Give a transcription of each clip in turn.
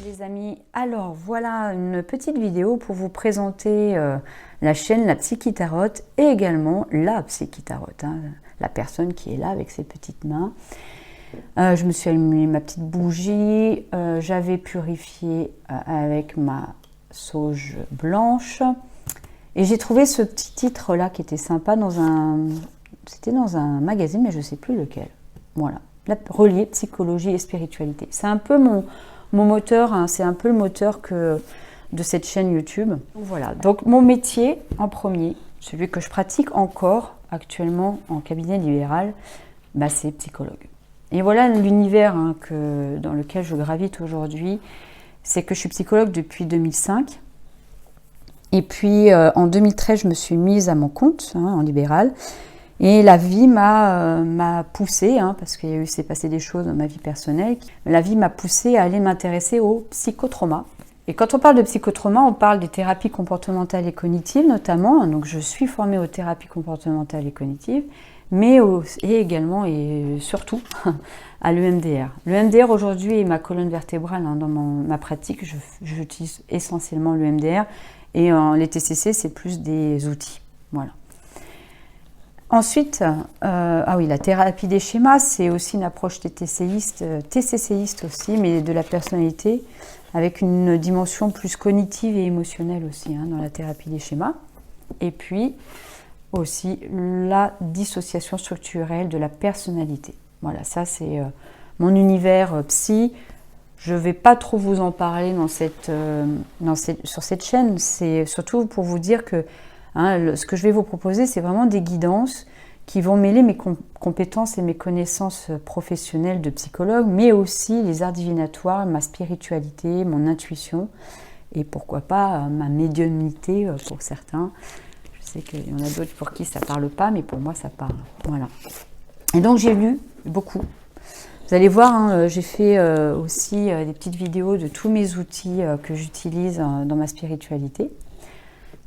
les amis, alors voilà une petite vidéo pour vous présenter la chaîne La Psy-qui-Tarote et également la Psy-qui-Tarote, hein, la personne qui est là avec ses petites mains. Je me suis allumé ma petite bougie, j'avais purifié avec ma sauge blanche et j'ai trouvé ce petit titre là qui était sympa c'était dans un magazine mais je ne sais plus lequel. Voilà, relié psychologie et spiritualité. C'est un peu mon moteur, hein, c'est un peu le moteur de cette chaîne YouTube. Voilà, donc mon métier en premier, celui que je pratique encore actuellement en cabinet libéral, bah, c'est psychologue. Et voilà l'univers hein, dans lequel je gravite aujourd'hui, c'est que je suis psychologue depuis 2005. Et puis en 2013, je me suis mise à mon compte hein, en libéral. Et la vie m'a poussée, hein, parce qu'il s'est passé des choses dans ma vie personnelle, la vie m'a poussée à aller m'intéresser au psychotrauma. Et quand on parle de psychotrauma, on parle des thérapies comportementales et cognitives notamment. Donc je suis formée aux thérapies comportementales et cognitives, mais également et surtout à l'EMDR. L'EMDR aujourd'hui est ma colonne vertébrale hein, dans ma pratique. J'utilise essentiellement l'EMDR et les TCC c'est plus des outils. Voilà. Ensuite, la thérapie des schémas, c'est aussi une approche TCCiste aussi, mais de la personnalité, avec une dimension plus cognitive et émotionnelle aussi hein, dans la thérapie des schémas. Et puis aussi la dissociation structurelle de la personnalité. Voilà, ça c'est mon univers psy. Je ne vais pas trop vous en parler sur cette chaîne, c'est surtout pour vous dire que ce que je vais vous proposer, c'est vraiment des guidances qui vont mêler mes compétences et mes connaissances professionnelles de psychologue, mais aussi les arts divinatoires, ma spiritualité, mon intuition, et pourquoi pas ma médiumnité pour certains. Je sais qu'il y en a d'autres pour qui ça ne parle pas, mais pour moi ça parle. Voilà. Et donc j'ai lu beaucoup. Vous allez voir, hein, j'ai fait aussi des petites vidéos de tous mes outils que j'utilise dans ma spiritualité.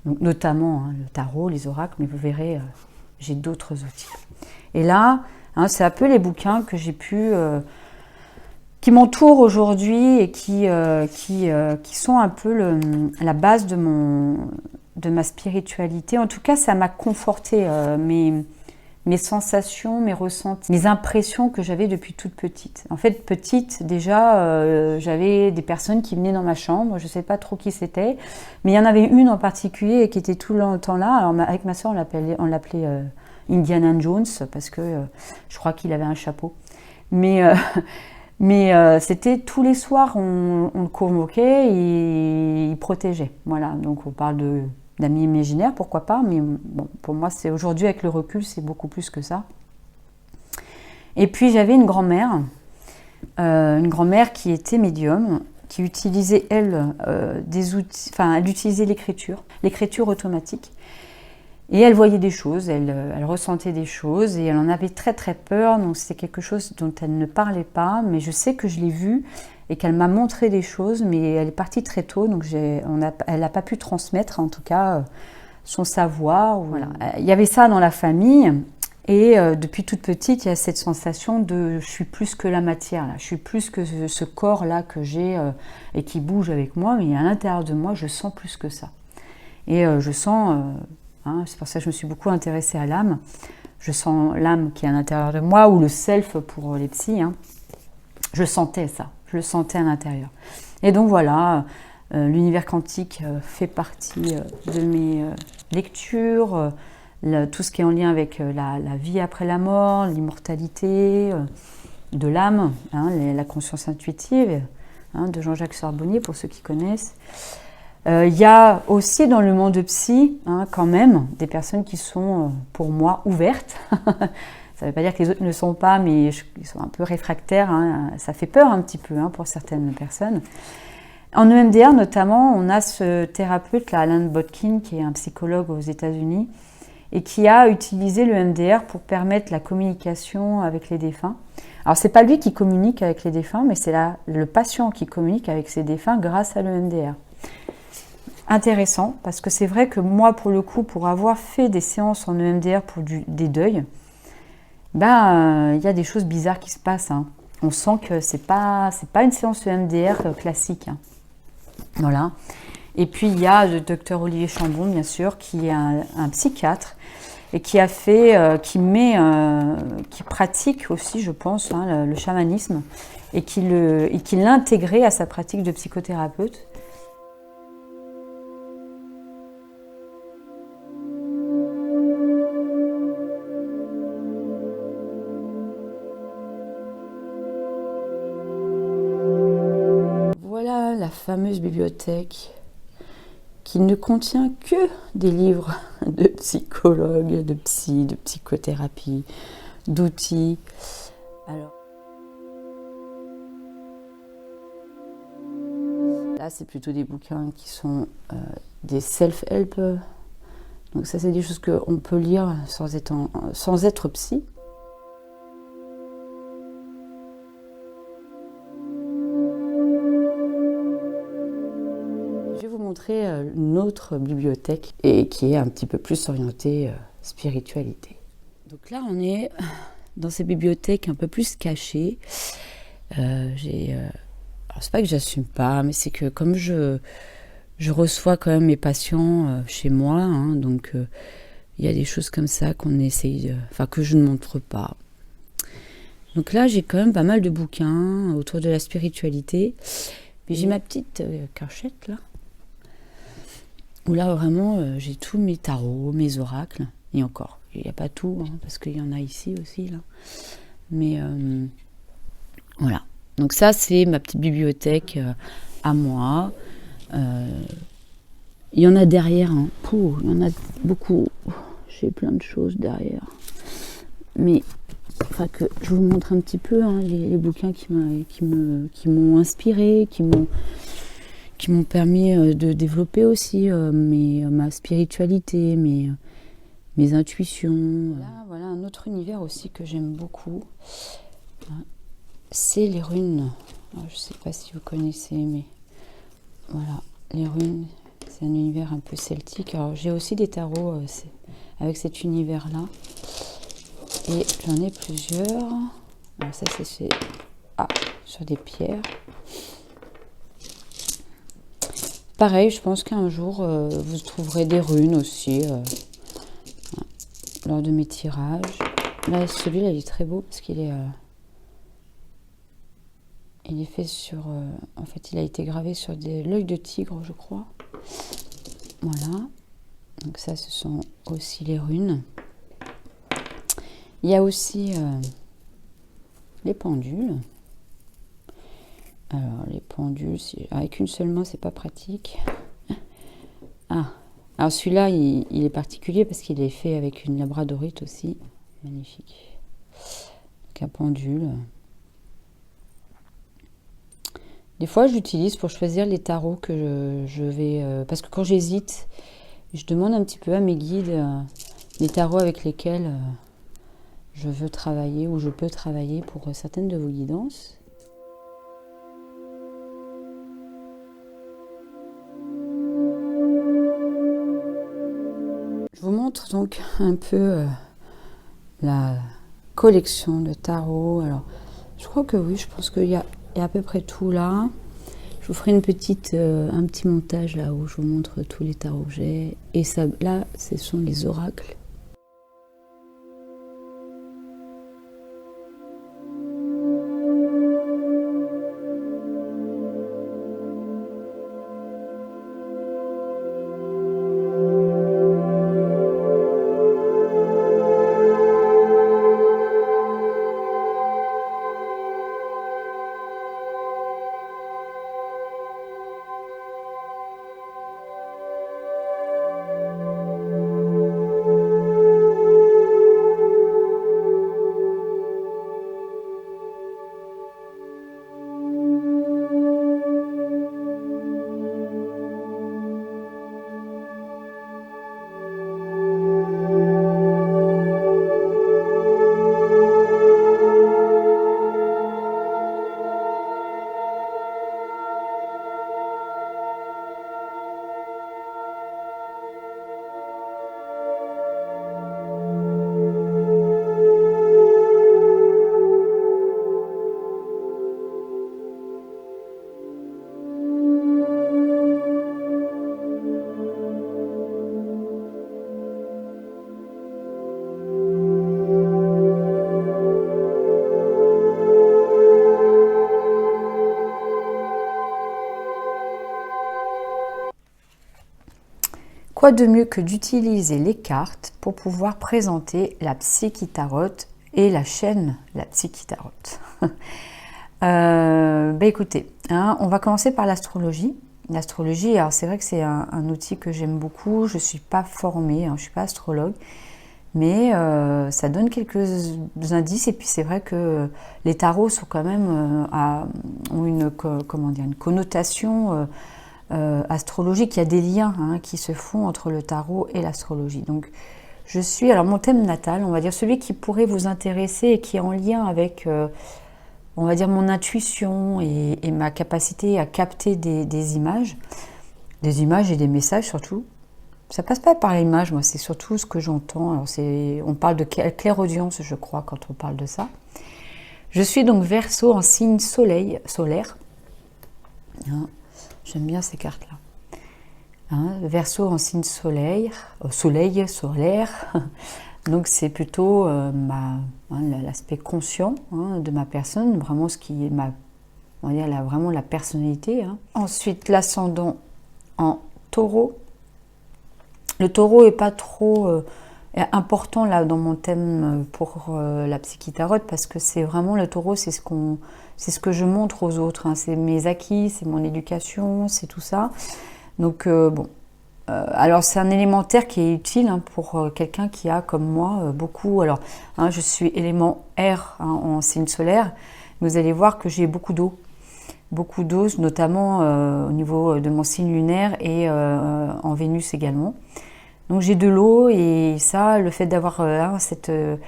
Donc, notamment hein, le tarot, les oracles, mais vous verrez, j'ai d'autres outils. Et là, hein, c'est un peu les bouquins que j'ai pu, qui m'entourent aujourd'hui et qui sont un peu la base de ma spiritualité. En tout cas, ça m'a conforté mes sensations, mes ressentis, mes impressions que j'avais depuis toute petite. En fait, petite, déjà, j'avais des personnes qui venaient dans ma chambre, je ne sais pas trop qui c'était, mais il y en avait une en particulier qui était tout le temps là. Alors, avec ma soeur, on l'appelait Indiana Jones, parce que je crois qu'il avait un chapeau. Mais c'était tous les soirs, on le convoquait et il protégeait. Voilà, donc on parle d'amis imaginaires, pourquoi pas, mais bon, pour moi, c'est aujourd'hui, avec le recul, c'est beaucoup plus que ça. Et puis, j'avais une grand-mère qui était médium, qui utilisait, elle, des outils, enfin, elle utilisait l'écriture automatique, et elle voyait des choses, elle ressentait des choses, et elle en avait très, très peur, donc c'était quelque chose dont elle ne parlait pas, mais je sais que je l'ai vue, et qu'elle m'a montré des choses, mais elle est partie très tôt, donc elle n'a pas pu transmettre, en tout cas, son savoir. Voilà. Il y avait ça dans la famille, et depuis toute petite, il y a cette sensation de « je suis plus que la matière, là. Je suis plus que ce corps-là que j'ai et qui bouge avec moi, mais à l'intérieur de moi, je sens plus que ça. » Et je sens, c'est pour ça que je me suis beaucoup intéressée à l'âme, je sens l'âme qui est à l'intérieur de moi, ou le self pour les psys, hein. Je sentais ça. Je le sentais à l'intérieur. Et donc voilà, l'univers quantique fait partie de mes lectures, tout ce qui est en lien avec la vie après la mort, l'immortalité de l'âme, hein, la conscience intuitive hein, de Jean-Jacques Charbonnier, pour ceux qui connaissent. Il y a aussi dans le monde psy, hein, quand même, des personnes qui sont, pour moi, ouvertes. Ça ne veut pas dire que les autres ne le sont pas, mais ils sont un peu réfractaires. Hein. Ça fait peur un petit peu hein, pour certaines personnes. En EMDR, notamment, on a ce thérapeute, là, Alan Botkin, qui est un psychologue aux États-Unis, et qui a utilisé l'EMDR pour permettre la communication avec les défunts. Alors, ce n'est pas lui qui communique avec les défunts, mais c'est le patient qui communique avec ses défunts grâce à l'EMDR. Intéressant, parce que c'est vrai que moi, pour le coup, pour avoir fait des séances en EMDR pour des deuils, il y a des choses bizarres qui se passent. Hein. On sent que c'est pas une séance de MDR classique, hein. Voilà. Et puis il y a le docteur Olivier Chambon, bien sûr, qui est un psychiatre et qui a fait, qui pratique aussi, je pense, hein, le chamanisme et qui l'a intégré à sa pratique de psychothérapeute. Voilà la fameuse bibliothèque qui ne contient que des livres de psychologues, de psy, de psychothérapie, d'outils. Alors, là, c'est plutôt des bouquins qui sont des self-help. Donc ça, c'est des choses qu'on peut lire sans être psy. Je vais vous montrer une autre bibliothèque et qui est un petit peu plus orientée spiritualité. Donc là, on est dans ces bibliothèques un peu plus cachées. Alors, c'est pas que j'assume pas, mais c'est que comme je reçois quand même mes patients chez moi, hein, donc il y a des choses comme ça qu'on essaye, que je ne montre pas. Donc là, j'ai quand même pas mal de bouquins autour de la spiritualité. Mais j'ai ma petite cachette là, où là vraiment j'ai tous mes tarots, mes oracles, et encore, il n'y a pas tout, hein, parce qu'il y en a ici aussi là. Mais voilà. Donc ça, c'est ma petite bibliothèque à moi. Il y en a derrière, hein. Il y en a beaucoup. J'ai plein de choses derrière. Mais que je vous montre un petit peu hein, les bouquins qui m'ont inspiré, qui m'ont permis de développer aussi ma spiritualité, mes intuitions. Là, voilà un autre univers aussi que j'aime beaucoup. C'est les runes. Alors, je ne sais pas si vous connaissez, mais voilà, les runes, c'est un univers un peu celtique. Alors, j'ai aussi des tarots avec cet univers-là. Et j'en ai plusieurs. Alors, ça, c'est sur des pierres. Pareil, je pense qu'un jour, vous trouverez des runes aussi lors de mes tirages. Là, celui-là, il est très beau parce qu'il est... il est fait sur... en fait, il a été gravé sur l'œil de tigre, je crois. Voilà. Donc ça, ce sont aussi les runes. Il y a aussi les pendules. Alors, les pendules, avec une seule main, c'est pas pratique. Ah, alors celui-là, il est particulier parce qu'il est fait avec une labradorite aussi. Magnifique. Donc, un pendule. Des fois, je l'utilise pour choisir les tarots que je vais... parce que quand j'hésite, je demande un petit peu à mes guides les tarots avec lesquels je veux travailler ou je peux travailler pour certaines de vos guidances. Je vous montre donc un peu la collection de tarots. Alors, je crois que oui, je pense qu'il y a à peu près tout là. Je vous ferai un petit montage là où je vous montre tous les tarots que j'ai. Et ça, là, ce sont les oracles. quoi de mieux que d'utiliser les cartes pour pouvoir présenter la psychitarot et la chaîne La Psychitarot. Écoutez, hein, on va commencer par l'astrologie. L'astrologie, alors c'est vrai que c'est un outil que j'aime beaucoup. Je ne suis pas formée, hein, je ne suis pas astrologue, mais ça donne quelques indices. Et puis c'est vrai que les tarots sont quand même ont une connotation astrologique. Il y a des liens hein, qui se font entre le tarot et l'astrologie. Donc alors mon thème natal, on va dire celui qui pourrait vous intéresser et qui est en lien avec on va dire mon intuition et ma capacité à capter des images et des messages surtout. Ça passe pas par l'image, moi, c'est surtout ce que j'entends. Alors on parle de clairaudience, je crois, quand on parle de ça. Je suis donc Verseau en signe solaire. Hein, j'aime bien ces cartes-là. Hein, Verseau en signe solaire. Donc c'est plutôt l'aspect conscient hein, de ma personne, vraiment ce qui est on va dire vraiment la personnalité. Hein. Ensuite, l'ascendant en taureau. Le taureau n'est pas trop important là dans mon thème pour la psychitarot parce que c'est vraiment le taureau, c'est ce que je montre aux autres. Hein. C'est mes acquis, c'est mon éducation, c'est tout ça. Donc alors c'est un élémentaire qui est utile hein, pour quelqu'un qui a comme moi beaucoup. Alors hein, je suis élément R hein, en signe solaire. Vous allez voir que j'ai beaucoup d'eau, notamment au niveau de mon signe lunaire et en Vénus également. Donc j'ai de l'eau et ça, le fait d'avoir ce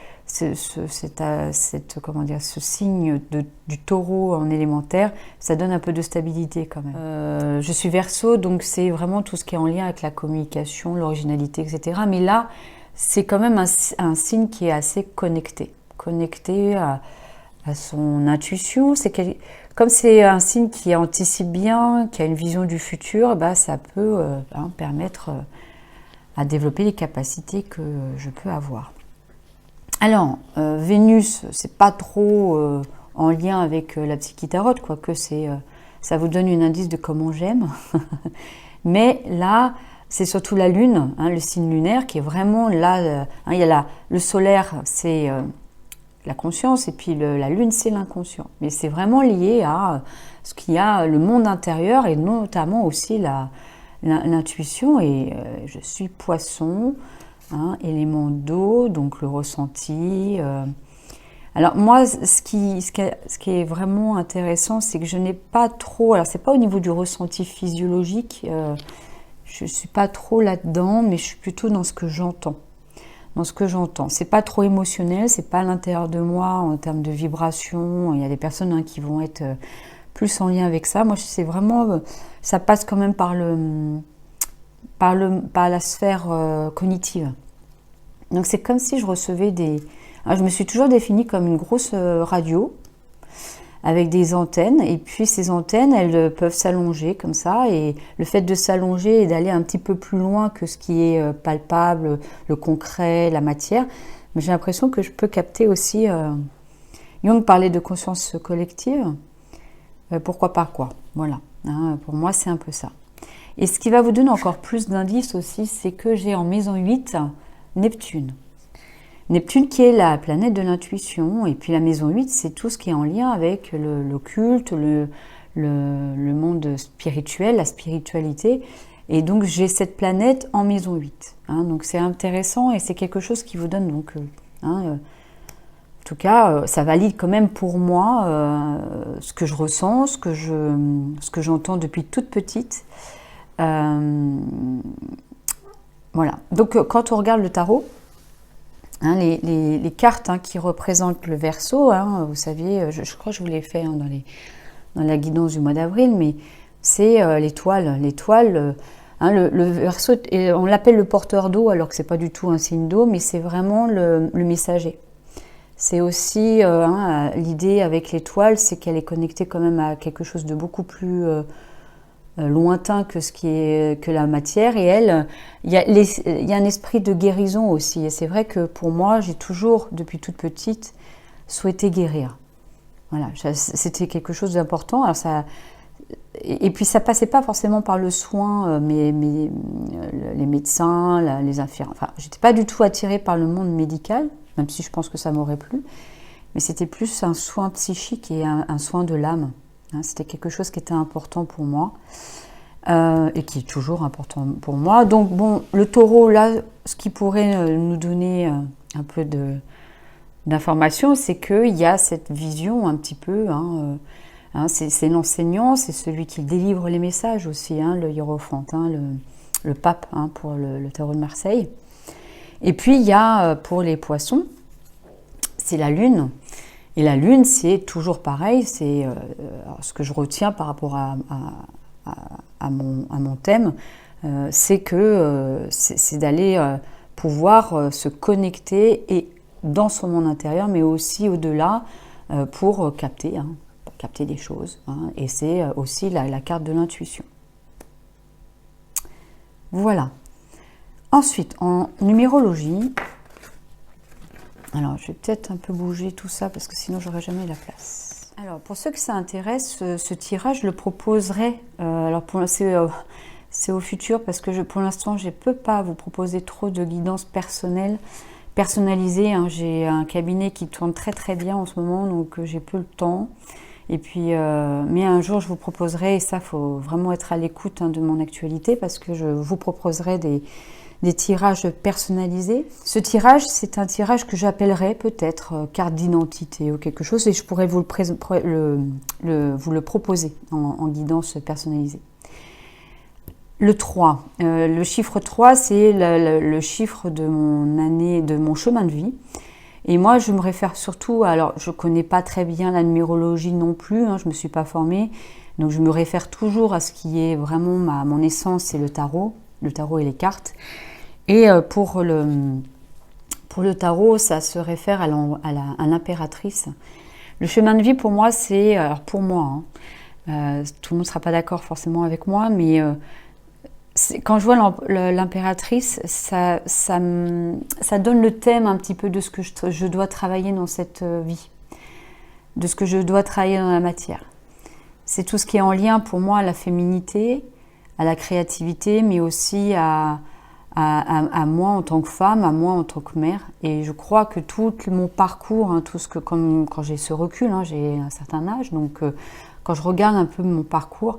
signe du taureau en élémentaire, ça donne un peu de stabilité quand même. Je suis Verseau, donc c'est vraiment tout ce qui est en lien avec la communication, l'originalité, etc. Mais là, c'est quand même un signe qui est assez connecté à son intuition. Comme c'est un signe qui anticipe bien, qui a une vision du futur, ça peut permettre à développer les capacités que je peux avoir. Alors, Vénus, c'est pas trop en lien avec la psychitarot, quoique ça vous donne un indice de comment j'aime. Mais là, c'est surtout la Lune, hein, le signe lunaire, qui est vraiment là. Il y a le solaire, c'est la conscience, et puis la Lune, c'est l'inconscient. Mais c'est vraiment lié à ce qu'il y a, le monde intérieur, et notamment aussi l'intuition. Et je suis Poisson. Hein, élément d'eau, donc le ressenti. Alors moi, ce qui est vraiment intéressant, c'est que je n'ai pas trop... Alors c'est pas au niveau du ressenti physiologique, je suis pas trop là-dedans, mais je suis plutôt dans ce que j'entends. C'est pas trop émotionnel, c'est pas à l'intérieur de moi en termes de vibration. Il y a des personnes hein, qui vont être plus en lien avec ça. Moi, c'est vraiment... ça passe quand même par la sphère cognitive. Donc c'est comme si je recevais Alors, je me suis toujours définie comme une grosse radio avec des antennes, et puis ces antennes, elles peuvent s'allonger comme ça, et le fait de s'allonger et d'aller un petit peu plus loin que ce qui est palpable, le concret, la matière, j'ai l'impression que je peux capter aussi... Jung parlait de conscience collective, pourquoi pas quoi, voilà. Hein, pour moi, c'est un peu ça. Et ce qui va vous donner encore plus d'indices aussi, c'est que j'ai en maison 8 Neptune. Neptune qui est la planète de l'intuition, et puis la maison 8, c'est tout ce qui est en lien avec l'occulte, le monde spirituel, la spiritualité. Et donc j'ai cette planète en maison 8. Hein, donc c'est intéressant et c'est quelque chose qui vous donne donc... en tout cas, ça valide quand même pour moi ce que je ressens, ce que j'entends depuis toute petite. Voilà. Donc, quand on regarde le tarot, hein, les cartes hein, qui représentent le Verseau, hein, vous saviez, je crois que je vous l'ai fait hein, dans la guidance du mois d'avril, mais c'est l'étoile. L'étoile, hein, le Verseau, on l'appelle le porteur d'eau, alors que c'est pas du tout un signe d'eau, mais c'est vraiment le messager. C'est aussi l'idée avec l'étoile, c'est qu'elle est connectée quand même à quelque chose de beaucoup plus lointain que la matière. Et elle, il y a un esprit de guérison aussi. Et c'est vrai que pour moi, j'ai toujours, depuis toute petite, souhaité guérir. Voilà, c'était quelque chose d'important. Alors et puis ça passait pas forcément par le soin, mais les médecins, les infirmières. Enfin, j'étais pas du tout attirée par le monde médical, même si je pense que ça m'aurait plu. Mais c'était plus un soin psychique et un soin de l'âme. Hein, c'était quelque chose qui était important pour moi et qui est toujours important pour moi. Donc bon, le taureau, là, ce qui pourrait nous donner un peu d'informations, c'est qu'il y a cette vision un petit peu, c'est l'enseignant, c'est celui qui délivre les messages aussi, le hiérophante, le pape pour le tarot de Marseille. Et puis il y a pour les poissons, c'est la lune. Et la lune, c'est toujours pareil, c'est ce que je retiens par rapport à mon thème, c'est que c'est d'aller pouvoir se connecter et dans son monde intérieur, mais aussi au-delà pour capter des choses. Et c'est aussi la carte de l'intuition. Voilà. Ensuite, en numérologie, alors je vais peut-être un peu bouger tout ça parce que sinon j'aurai jamais la place. Alors pour ceux que ça intéresse, ce tirage, je le proposerai. Alors c'est au futur parce que pour l'instant je ne peux pas vous proposer trop de guidance personnalisée. J'ai un cabinet qui tourne très très bien en ce moment, donc j'ai peu le temps. Et puis, mais un jour je vous proposerai, et ça il faut vraiment être à l'écoute de mon actualité parce que je vous proposerai des tirages personnalisés. Ce tirage, c'est un tirage que j'appellerais peut-être carte d'identité ou quelque chose, et je pourrais vous le proposer en guidance personnalisée. Le 3, le chiffre 3, c'est le chiffre de mon année, de mon chemin de vie. Et moi, je me réfère surtout, alors je ne connais pas très bien la numérologie non plus, je ne me suis pas formée, donc je me réfère toujours à ce qui est vraiment mon essence, c'est le tarot et les cartes. Et pour le tarot, ça se réfère à l'impératrice. Le chemin de vie, pour moi, c'est, alors pour moi, tout le monde ne sera pas d'accord forcément avec moi, mais quand je vois l'impératrice, ça donne le thème un petit peu de ce que je dois travailler dans cette vie, de ce que je dois travailler dans la matière. C'est tout ce qui est en lien pour moi à la féminité, à la créativité, mais aussi à moi en tant que femme, à moi en tant que mère. Et je crois que tout mon parcours, tout ce que, quand j'ai ce recul, j'ai un certain âge, donc quand je regarde un peu mon parcours,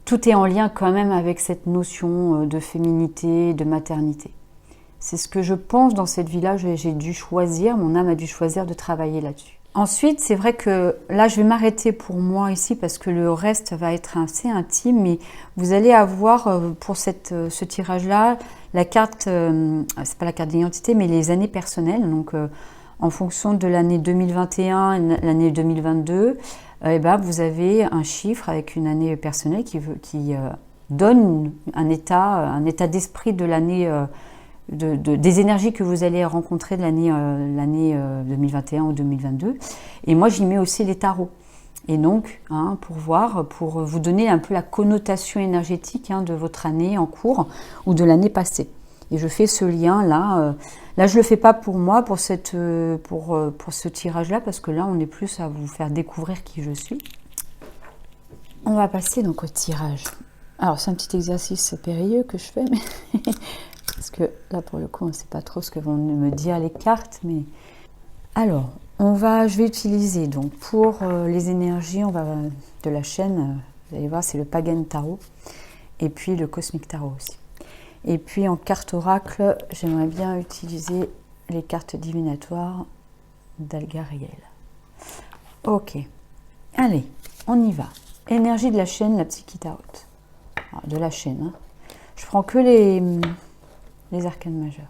tout est en lien quand même avec cette notion de féminité, de maternité. C'est ce que je pense dans cette vie-là, j'ai dû choisir, mon âme a dû choisir de travailler là-dessus. Ensuite, c'est vrai que là, je vais m'arrêter pour moi ici parce que le reste va être assez intime, mais vous allez avoir pour ce tirage-là, la carte, c'est pas la carte d'identité, mais les années personnelles. Donc, en fonction de l'année 2021 et l'année 2022, vous avez un chiffre avec une année personnelle qui donne un état d'esprit de l'année, des énergies que vous allez rencontrer de l'année 2021 ou 2022. Et moi, j'y mets aussi les tarots. Et donc, pour vous donner un peu la connotation énergétique de votre année en cours ou de l'année passée. Et je fais ce lien-là. Là, je ne le fais pas pour moi, pour ce tirage-là, parce que là, on est plus à vous faire découvrir qui je suis. On va passer donc au tirage. Alors, c'est un petit exercice périlleux que je fais, mais parce que là, pour le coup, on ne sait pas trop ce que vont me dire les cartes. Mais alors, je vais utiliser donc pour les énergies, de la chaîne. Vous allez voir, c'est le Pagan Tarot et puis le Cosmic Tarot aussi. Et puis en carte oracle, j'aimerais bien utiliser les cartes divinatoires d'Algariel. Ok, allez, on y va. Énergie de la chaîne, la Psyche Tarot. Alors, de la chaîne, Je prends que les arcanes majeures.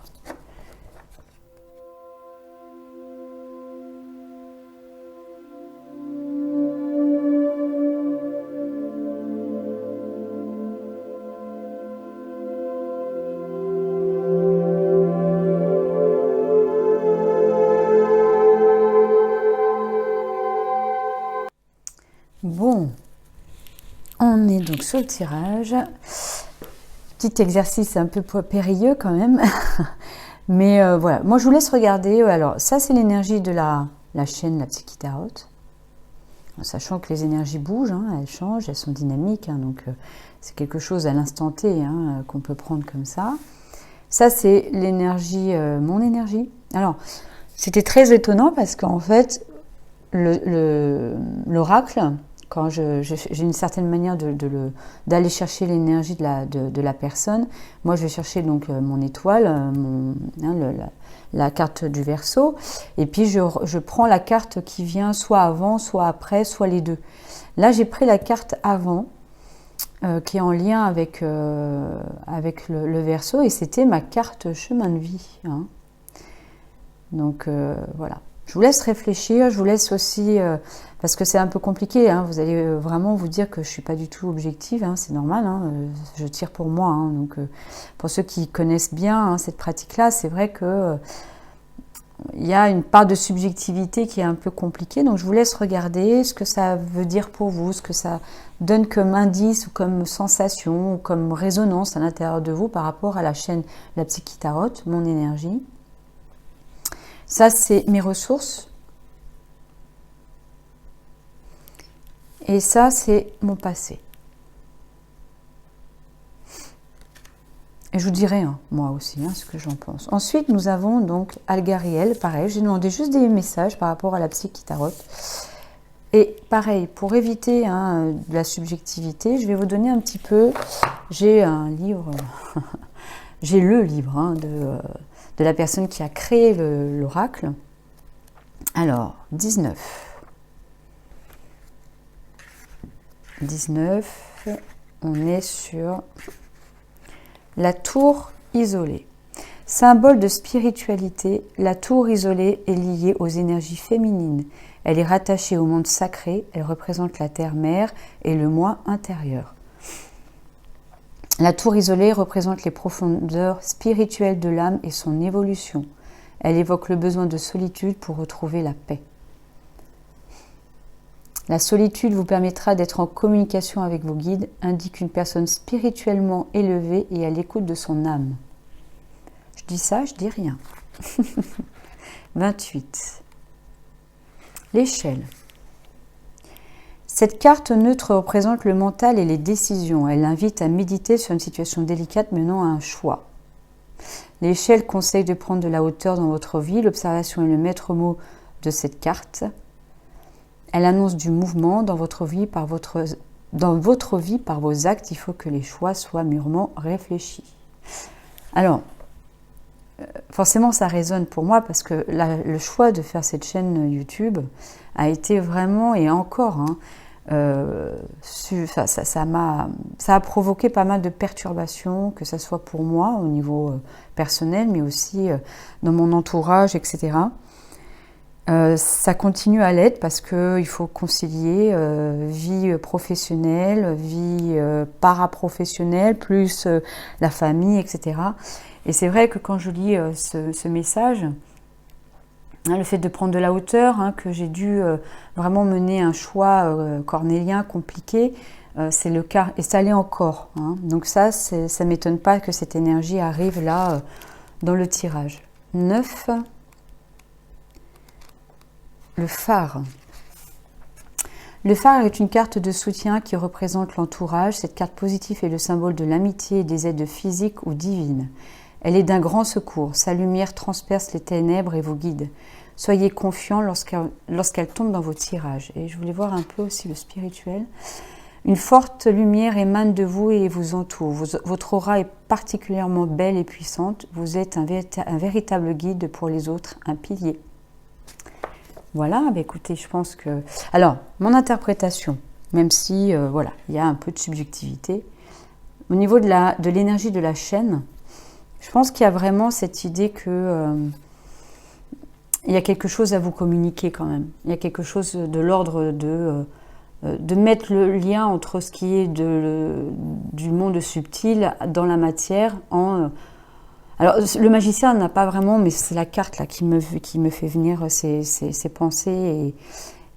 Bon, on est donc sur le tirage. Petit exercice un peu périlleux quand même. Mais voilà, moi je vous laisse regarder. Alors ça c'est l'énergie de la chaîne, la Psyche Tarot. sachant que les énergies bougent, hein, elles changent, elles sont dynamiques, hein, donc c'est quelque chose à l'instant T, hein, qu'on peut prendre comme ça. Ça, c'est l'énergie, mon énergie. Alors, c'était très étonnant parce qu'en fait, l'oracle, quand j'ai une certaine manière d'aller chercher l'énergie de la personne, moi je vais chercher donc mon étoile, la carte du Verseau, et puis je prends la carte qui vient soit avant, soit après, soit les deux. Là, j'ai pris la carte avant, qui est en lien avec le Verseau, et c'était ma carte chemin de vie. Hein. Donc voilà. Je vous laisse réfléchir, je vous laisse aussi, parce que c'est un peu compliqué, hein, vous allez vraiment vous dire que je ne suis pas du tout objective, hein, c'est normal, hein, je tire pour moi. Hein, donc, pour ceux qui connaissent bien hein, cette pratique-là, c'est vrai que il y a une part de subjectivité qui est un peu compliquée, donc je vous laisse regarder ce que ça veut dire pour vous, ce que ça donne comme indice ou comme sensation ou comme résonance à l'intérieur de vous par rapport à la chaîne La Psy Tarot, mon énergie. Ça, c'est mes ressources. Et ça, c'est mon passé. Et je vous dirai, hein, moi aussi, hein, ce que j'en pense. Ensuite, nous avons donc Algariel. Pareil, j'ai demandé juste des messages par rapport à la Psy Tarot. Et pareil, pour éviter hein, de la subjectivité, je vais vous donner un petit peu... J'ai un livre... j'ai le livre hein, de la personne qui a créé l'oracle. Alors, 19. 19, on est sur la tour isolée. Symbole de spiritualité, la tour isolée est liée aux énergies féminines. Elle est rattachée au monde sacré, elle représente la terre-mère et le moi intérieur. La tour isolée représente les profondeurs spirituelles de l'âme et son évolution. Elle évoque le besoin de solitude pour retrouver la paix. La solitude vous permettra d'être en communication avec vos guides, indique une personne spirituellement élevée et à l'écoute de son âme. Je dis ça, je dis rien. 28. L'échelle. Cette carte neutre représente le mental et les décisions. Elle invite à méditer sur une situation délicate menant à un choix. L'échelle conseille de prendre de la hauteur dans votre vie. L'observation est le maître mot de cette carte. Elle annonce du mouvement dans votre vie par vos actes. Il faut que les choix soient mûrement réfléchis. Alors, forcément, ça résonne pour moi parce que le choix de faire cette chaîne YouTube a été vraiment, et encore, hein, ça a provoqué pas mal de perturbations, que ce soit pour moi au niveau personnel, mais aussi dans mon entourage, etc. Ça continue à l'être parce qu'il faut concilier vie professionnelle, vie paraprofessionnelle, plus la famille, etc. Et c'est vrai que quand je lis ce message, hein, le fait de prendre de la hauteur, hein, que j'ai dû vraiment mener un choix cornélien compliqué, c'est le cas, et ça l'est encore. Hein. Donc ça ne m'étonne pas que cette énergie arrive là dans le tirage. 9. Le phare. Le phare est une carte de soutien qui représente l'entourage. Cette carte positive est le symbole de l'amitié et des aides physiques ou divines. Elle est d'un grand secours. Sa lumière transperce les ténèbres et vous guide. Soyez confiants lorsqu'elle tombe dans vos tirages. Et je voulais voir un peu aussi le spirituel. Une forte lumière émane de vous et vous entoure. Votre aura est particulièrement belle et puissante. Vous êtes un véritable guide pour les autres, un pilier. Voilà, bah écoutez, je pense que... Alors, mon interprétation, même si, voilà, il y a un peu de subjectivité, au niveau de l'énergie de la chaîne, je pense qu'il y a vraiment cette idée que il y a quelque chose à vous communiquer quand même. Il y a quelque chose de l'ordre de mettre le lien entre ce qui est du monde subtil dans la matière en... Alors, le magicien n'a pas vraiment, mais c'est la carte là qui me fait venir ces pensées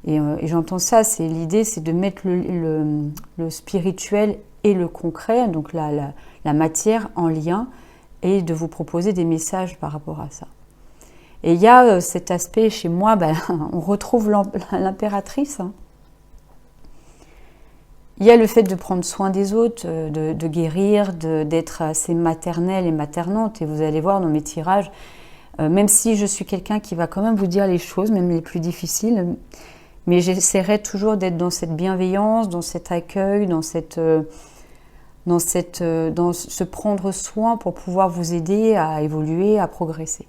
et j'entends ça. L'idée, c'est de mettre le spirituel et le concret, donc la matière en lien, et de vous proposer des messages par rapport à ça. Et il y a cet aspect chez moi, on retrouve l'impératrice, hein, il y a le fait de prendre soin des autres, de guérir, d'être assez maternelle et maternante. Et vous allez voir dans mes tirages, même si je suis quelqu'un qui va quand même vous dire les choses, même les plus difficiles, mais j'essaierai toujours d'être dans cette bienveillance, dans cet accueil, dans ce prendre soin pour pouvoir vous aider à évoluer, à progresser.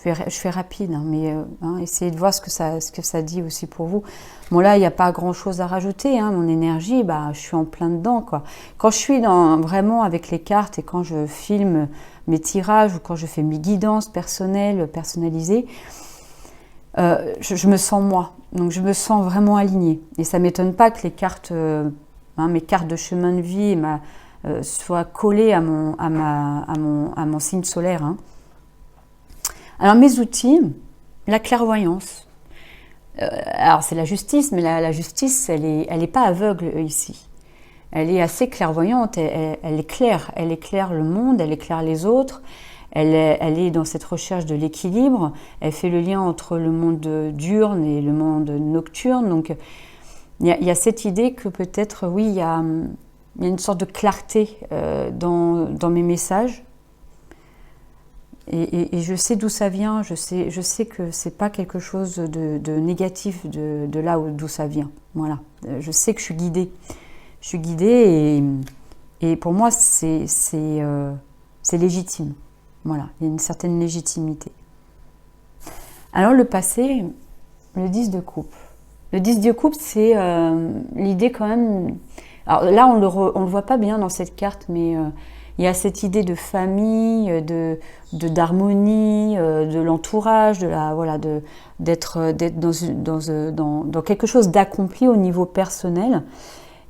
Je fais rapide, hein, mais essayez de voir ce que ça dit aussi pour vous. Bon, là, il n'y a pas grand-chose à rajouter. Hein, mon énergie, je suis en plein dedans, quoi. Quand je suis vraiment avec les cartes et quand je filme mes tirages ou quand je fais mes guidances personnalisées, je me sens moi. Donc, je me sens vraiment alignée. Et ça ne m'étonne pas que les cartes, mes cartes de chemin de vie soient collées à mon signe solaire. Hein. Alors mes outils, la clairvoyance. Alors c'est la justice, mais la justice, elle est pas aveugle ici. Elle est assez clairvoyante, elle éclaire le monde, elle éclaire les autres. Elle est dans cette recherche de l'équilibre. Elle fait le lien entre le monde diurne et le monde nocturne. Donc il y a cette idée que peut-être, oui, il y a une sorte de clarté dans mes messages. Et je sais d'où ça vient, je sais que c'est pas quelque chose de négatif de là d'où ça vient. Voilà, je sais que je suis guidée. Je suis guidée et pour moi c'est légitime. Voilà, il y a une certaine légitimité. Alors le passé, le 10 de coupe. Le 10 de coupe, c'est l'idée quand même. Alors là, on le voit pas bien dans cette carte, mais il y a cette idée de famille, d'harmonie, de l'entourage, d'être dans quelque chose d'accompli au niveau personnel.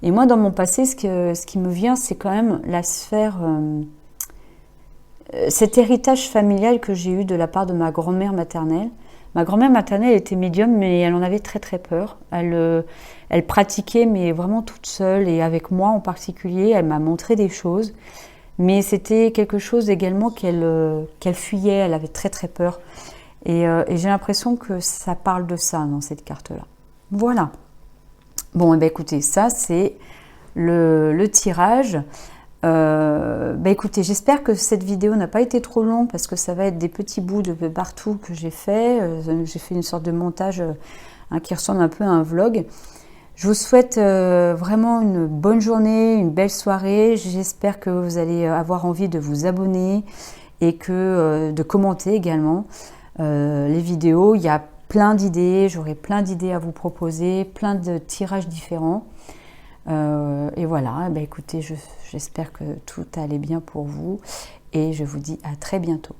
Et moi, dans mon passé, ce qui me vient, c'est quand même la sphère, cet héritage familial que j'ai eu de la part de ma grand-mère maternelle. Ma grand-mère maternelle était médium, mais elle en avait très très peur. Elle pratiquait, mais vraiment toute seule et avec moi en particulier. Elle m'a montré des choses. Mais c'était quelque chose également qu'elle fuyait, elle avait très très peur. Et j'ai l'impression que ça parle de ça dans cette carte-là. Voilà. Bon, écoutez, ça c'est le tirage. Écoutez, j'espère que cette vidéo n'a pas été trop longue parce que ça va être des petits bouts de partout que j'ai fait. J'ai fait une sorte de montage qui ressemble un peu à un vlog. Je vous souhaite vraiment une bonne journée, une belle soirée. J'espère que vous allez avoir envie de vous abonner et de commenter également les vidéos. Il y a plein d'idées, j'aurai plein d'idées à vous proposer, plein de tirages différents. Et voilà, écoutez, j'espère que tout allait bien pour vous et je vous dis à très bientôt.